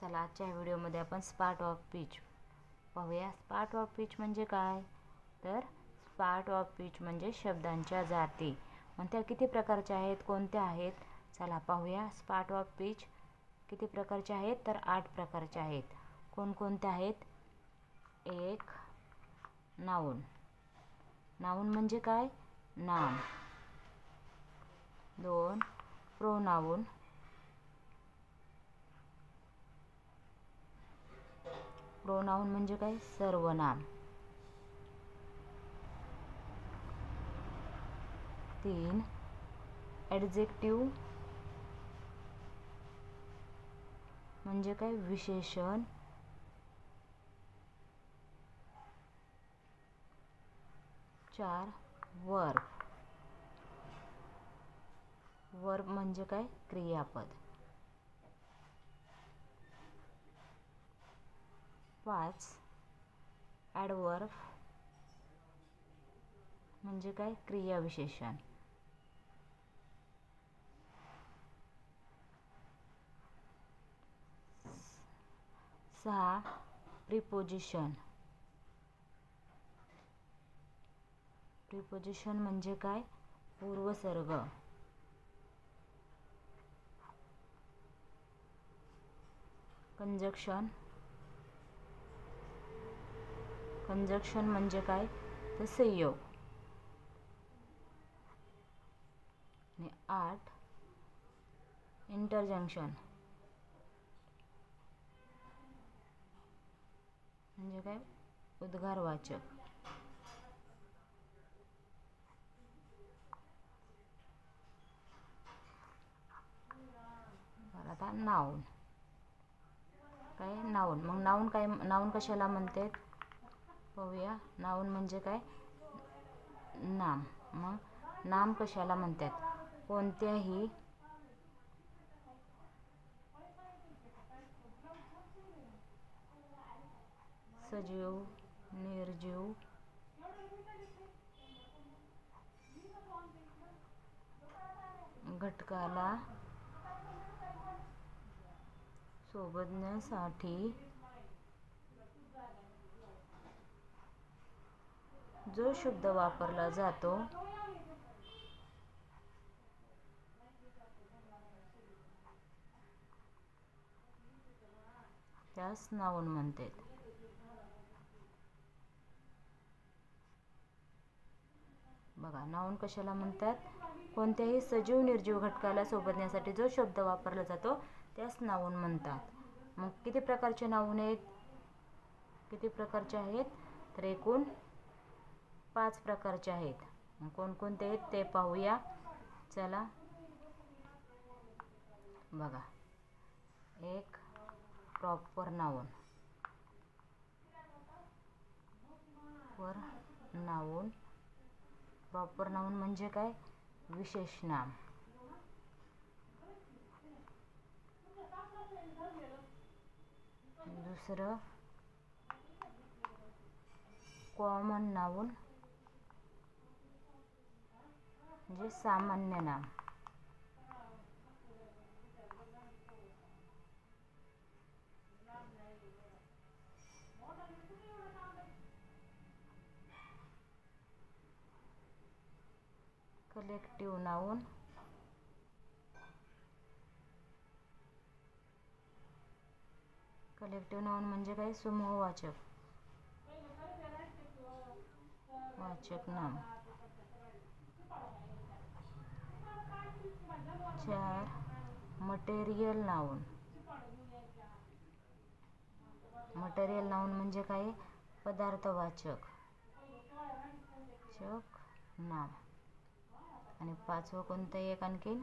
चला आजच्या व्हिडिओमध्ये आपण स्पार्ट ऑफ स्पीच पाहूया। स्पार्ट ऑफ स्पीच म्हणजे काय? तर स्पार्ट ऑफ स्पीच म्हणजे शब्दांच्या जाती। मग त्या किती प्रकारच्या आहेत, कोणत्या आहेत? चला पाहूया। स्पार्ट ऑफ स्पीच किती प्रकारचे आहेत? तर 8 प्रकारचे आहेत। कोणकोणते आहेत? 1 नाउन, नाउन म्हणजे काय? नाम। 2 प्रोनाउन, प्रोनाउन म्हणजे काय? सर्वनाम। 3 ॲडजेक्टिव्ह म्हणजे काय? विशेषण। 4 वर्ब, वर्ब म्हणजे काय? क्रियापद। 5 ॲडवर्ब म्हणजे काय? क्रियाविशेषण। 6 प्रिपोजिशन, प्रिपोजिशन म्हणजे काय? पूर्वसर्ग। 'कंजक्शन', कंजक्शन म्हणजे काय? तर संयोग। आणि 8 इंटरजंक्शन म्हणजे काय? उद्गारवाचक। आता नाउन काय? नाउन। मग नाउन काय? नाउन कशाला म्हणतात पाहूया। नाउन म्हणजे काय? नाम। मग नाम कशाला म्हणतात? कोणत्याही सजीव, निर्जीव घटकाला संबोधण्यासाठी जो शब्द वापरला जातो त्यास नाउन म्हणतात। बघा, नाउन कशाला म्हणतात? कोणत्याही सजीव निर्जीव घटकाला संबोधण्यासाठी जो शब्द वापरला जातो त्यास नाउन म्हणतात। मग किती प्रकारचे नाउन आहेत? किती प्रकारचे आहेत? तर एकूण 5 प्रकारचे आहेत। मग कोणकोणते आहेत ते पाहूया। चला बघा। 1 proper noun, noun proper noun म्हणजे काय? विशेष नाम। दुसरं कॉमन नाउन म्हणजे सामान्य नाम। कलेक्टिव्ह नाउन, कलेक्टिव्ह नाउन म्हणजे काय? समूहवाचक, वाचक नाम। 4 मटेरियल नाउन, मटेरियल नाउन म्हणजे काय? पदार्थवाचक नाम। आणि 5वं कोणतं एक आणखीन?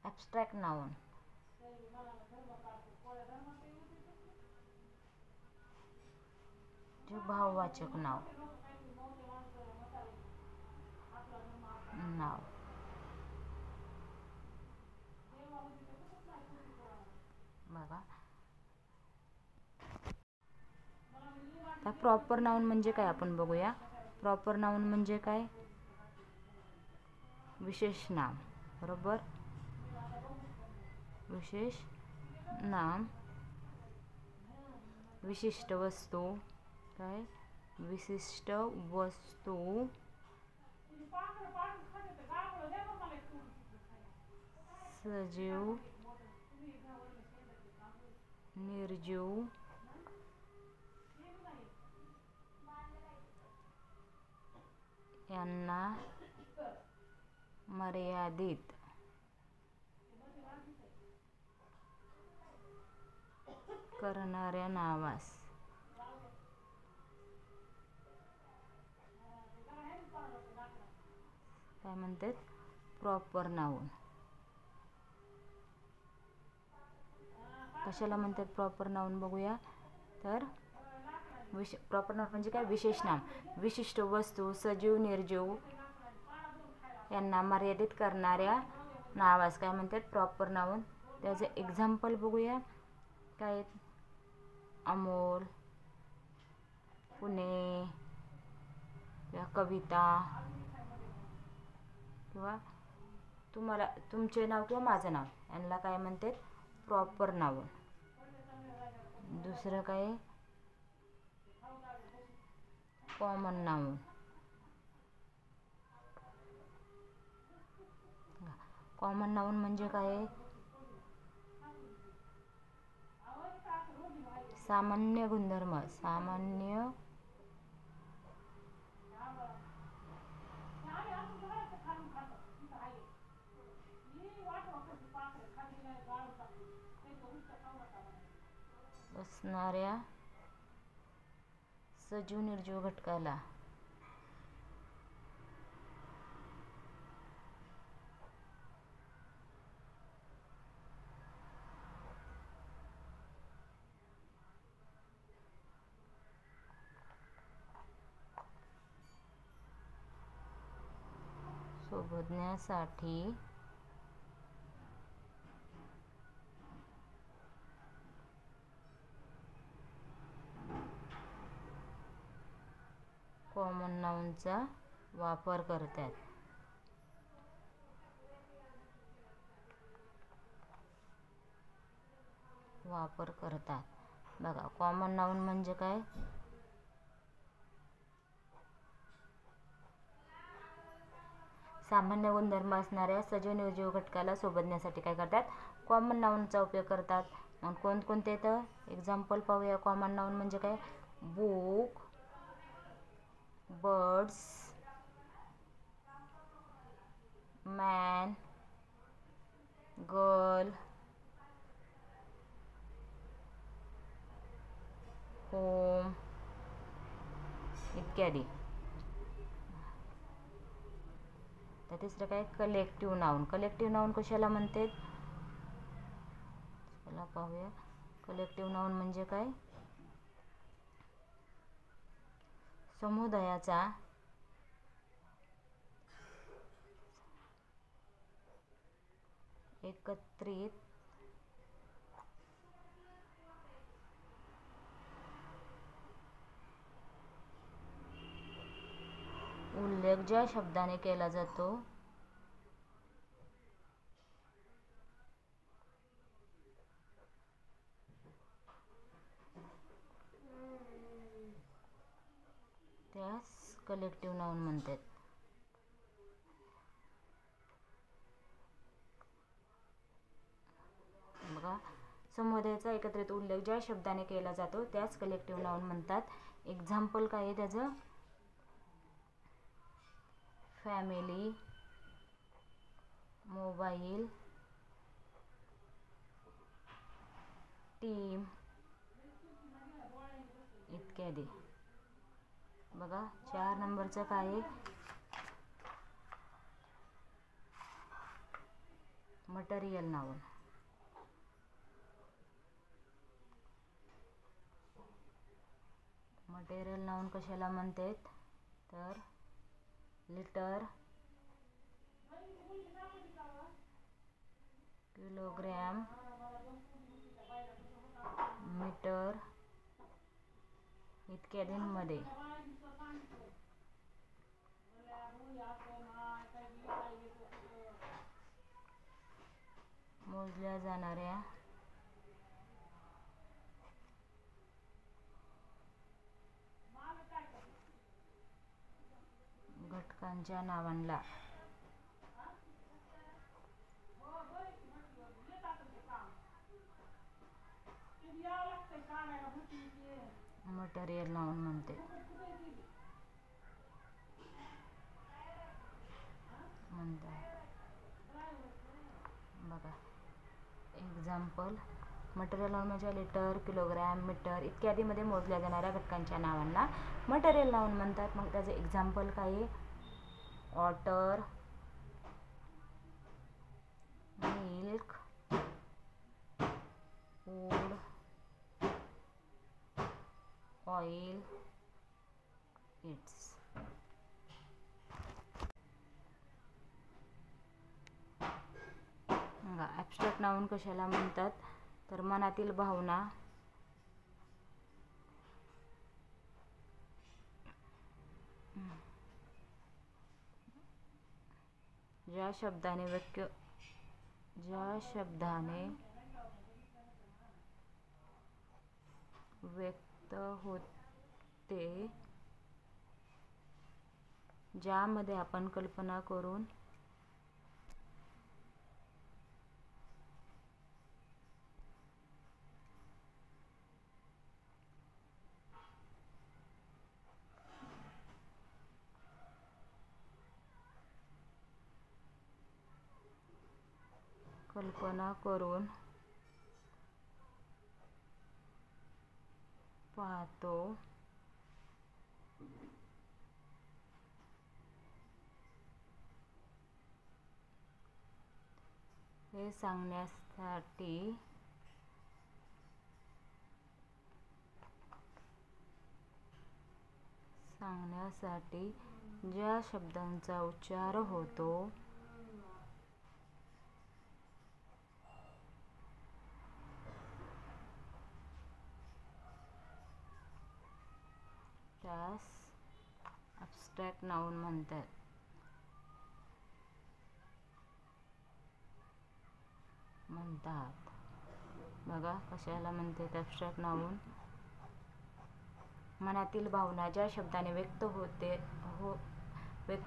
ॲब्स्ट्रॅक्ट नाउन, जे भाववाचक नाव। बघा, आता प्रॉपर नाउन म्हणजे काय आपण बघूया। प्रॉपर नाउन म्हणजे काय? विशेष नाम, बरोबर? विशेष नाम विशिष्ट वस्तू, काय विशिष्ट वस्तू सजीव निर्जीव यांना मर्यादित करणाऱ्या नावास काय म्हणतात? Proper noun. कशाला म्हणतात प्रॉपर नाउन बघूया तर प्रॉपर नाउन म्हणजे काय? विशेष नाम. विशिष्ट वस्तू सजीव निर्जीव यांना मर्यादित करणाऱ्या नावास काय म्हणतात? Proper noun. त्याचे एक्झाम्पल बघूया काय? अमोल, पुणे या कविता किंवा तुम्हाला तुमचे नाव किंवा माझं नाव यांना काय म्हणतात? Proper noun. दुसरं काय? Common noun. कॉमन नाउन म्हणजे काय? सामान्य गुणधर्म. सामान्य असणाऱ्या सजीव निर्जीव घटकाला शोधण्यासाठी कॉमन नाउनचा वापर करतात. बघा कॉमन नाउन म्हणजे काय? सामान्य गुणधर्म असणाऱ्या सजीव निर्जीव घटकाला शोधण्यासाठी काय करतात? कॉमन नाउनचा उपयोग करतात. मग कोणकोणते तर एक्झाम्पल पाहूया. कॉमन नाउन म्हणजे काय? Book, birds, man, girl, home इत्यादी. तर तिसरं काय? Collective noun. कलेक्टिव्ह नाउन कशाला म्हणतात? चला पाहूया. कलेक्टिव्ह नाउन म्हणजे काय? समुदायाचा एकत्रित उल्लेख ज्या शब्दाने केला जातो त्यास कलेक्टिव्ह नाउन म्हणतात. बघा समुदायाचा एकत्रित उल्लेख ज्या शब्दाने केला जातो त्यास कलेक्टिव्ह नाउन म्हणतात. एक्झाम्पल काय आहे त्याचं? फॅमिली, मोबाईल, टीम इत्यादी. बघा 4 नंबरचं काय आहे? Material noun. मटेरियल नाउन कशाला म्हणतात? तर लिटर, किलोग्रॅम, मीटर इत्यादींमध्ये मोजल्या जाणाऱ्या घटकांच्या नावांना मटेरियल नाउन म्हणतात. बघा एक्झाम्पल, मटेरियल नाउन म्हणजे लिटर, किलोग्रॅम, मीटर इत्यादीमध्ये मोजल्या जाणाऱ्या घटकांच्या नावांना मटेरियल नाउन म्हणतात. मग त्याचे एक्झाम्पल काय आहे? Water, milk, food, oil, it's. Abstract noun कशाला म्हणतात? तर मनातील भावना, ज्या शब्दाने व्यक्त होते, ज्यामध्ये आपण कल्पना करून पाहतो हे सांगण्यासाठी ज्या शब्दांचा उच्चार होतो त्यास ॲब्स्ट्रॅक्ट नाउन म्हणतात. बघा कशाला म्हणतात ॲब्स्ट्रॅक्ट नाउन? मनातील भावना ज्या शब्दाने व्यक्त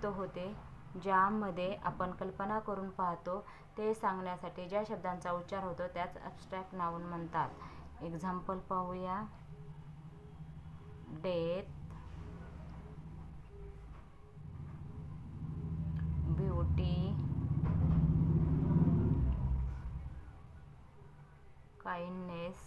होते, ज्यामध्ये आपण कल्पना करून पाहतो ते सांगण्यासाठी ज्या शब्दांचा उच्चार होतो त्याच ॲब्स्ट्रॅक्ट नाउन म्हणतात. एक्झाम्पल पाहूया. Death, beauty, kindness,